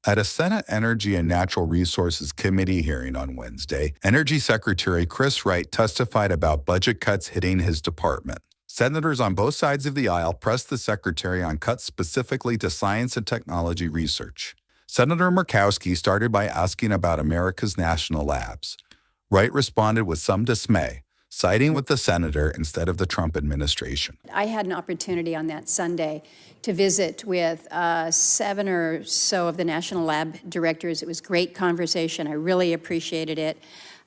At a Senate Energy and Natural Resources Committee hearing on Wednesday, Energy Secretary Chris Wright testified about budget cuts hitting his department. Senators on both sides of the aisle pressed the secretary on cuts specifically to science and technology research. Senator Murkowski started by asking about America's national labs. Wright responded with some dismay, siding with the senator instead of the Trump administration. I had an opportunity on that Sunday to visit with 7 or so of the national lab directors. It was great conversation. I really appreciated it.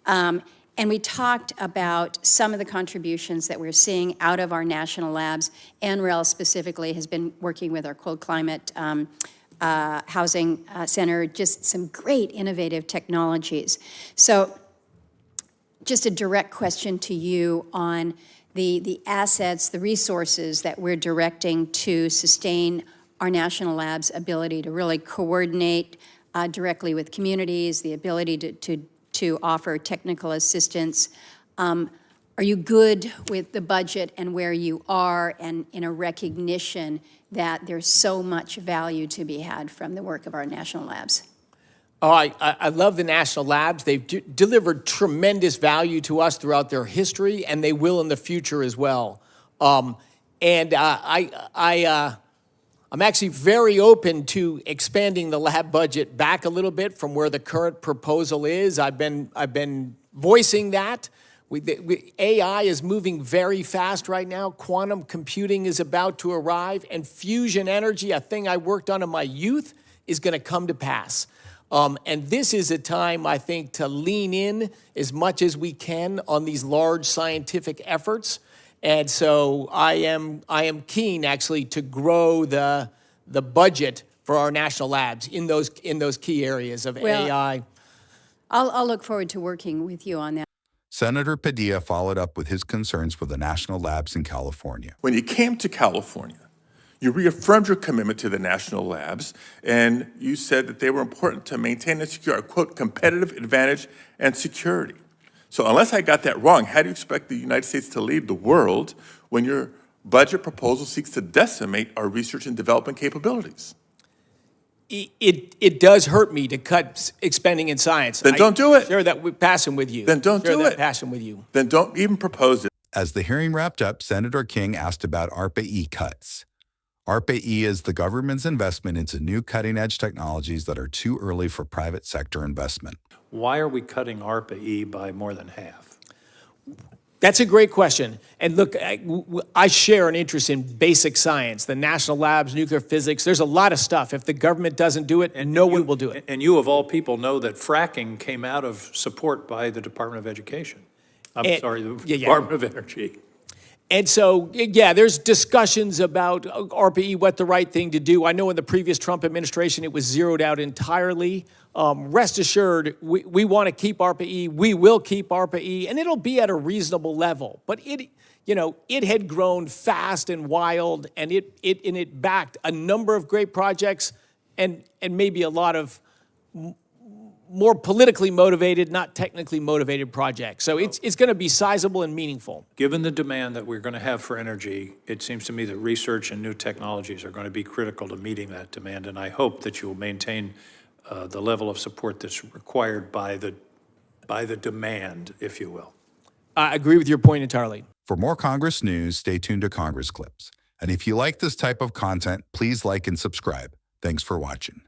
And we talked about some of the contributions that we're seeing out of our national labs. NREL specifically has been working with our cold climate housing center, just some great innovative technologies. So just a direct question to you on the assets, the resources that we're directing to sustain our national labs' ability to really coordinate directly with communities, the ability to offer technical assistance. Are you good with the budget and where you are, and in a recognition that there's so much value to be had from the work of our national labs? Oh, I love the national labs. They've delivered tremendous value to us throughout their history, and they will in the future as well. I'm actually very open to expanding the lab budget back a little bit from where the current proposal is. I've been voicing that. AI is moving very fast right now. Quantum computing is about to arrive, and fusion energy, a thing I worked on in my youth, is going to come to pass. And this is a time, I think, to lean in as much as we can on these large scientific efforts. And so I am keen, actually, to grow the budget for our national labs in those key areas of AI. I'll look forward to working with you on that. Senator Padilla followed up with his concerns for the national labs in California. When you came to California, you reaffirmed your commitment to the national labs, and you said that they were important to maintain and secure a, quote, competitive advantage and security. So unless I got that wrong, how do you expect the United States to lead the world when your budget proposal seeks to decimate our research and development capabilities? It does hurt me to cut spending in science. Then don't do it. Share that passion with you. Then don't do it. Passion with you. Then don't even propose it. As the hearing wrapped up, Senator King asked about ARPA-E cuts. ARPA-E is the government's investment into new cutting-edge technologies that are too early for private sector investment. Why are we cutting ARPA-E by more than half? That's a great question. And look, I share an interest in basic science, the national labs, nuclear physics. There's a lot of stuff. If the government doesn't do it, no one will do it. And you, of all people, know that fracking came out of support by the Department of Education. The Department of Energy. And so, yeah, there's discussions about ARPA-E, what the right thing to do. I know in the previous Trump administration, it was zeroed out entirely. Rest assured, we want to keep ARPA-E. We will keep ARPA-E, and it'll be at a reasonable level. But it had grown fast and wild, and it backed a number of great projects, and maybe a lot of more politically motivated, not technically motivated projects. So it's going to be sizable and meaningful. Given the demand that we're going to have for energy, it seems to me that research and new technologies are going to be critical to meeting that demand, and I hope that you will maintain the level of support that's required by the demand, if you will. I agree with your point entirely. For more Congress news, stay tuned to Congress Clips. And if you like this type of content, please like and subscribe. Thanks for watching.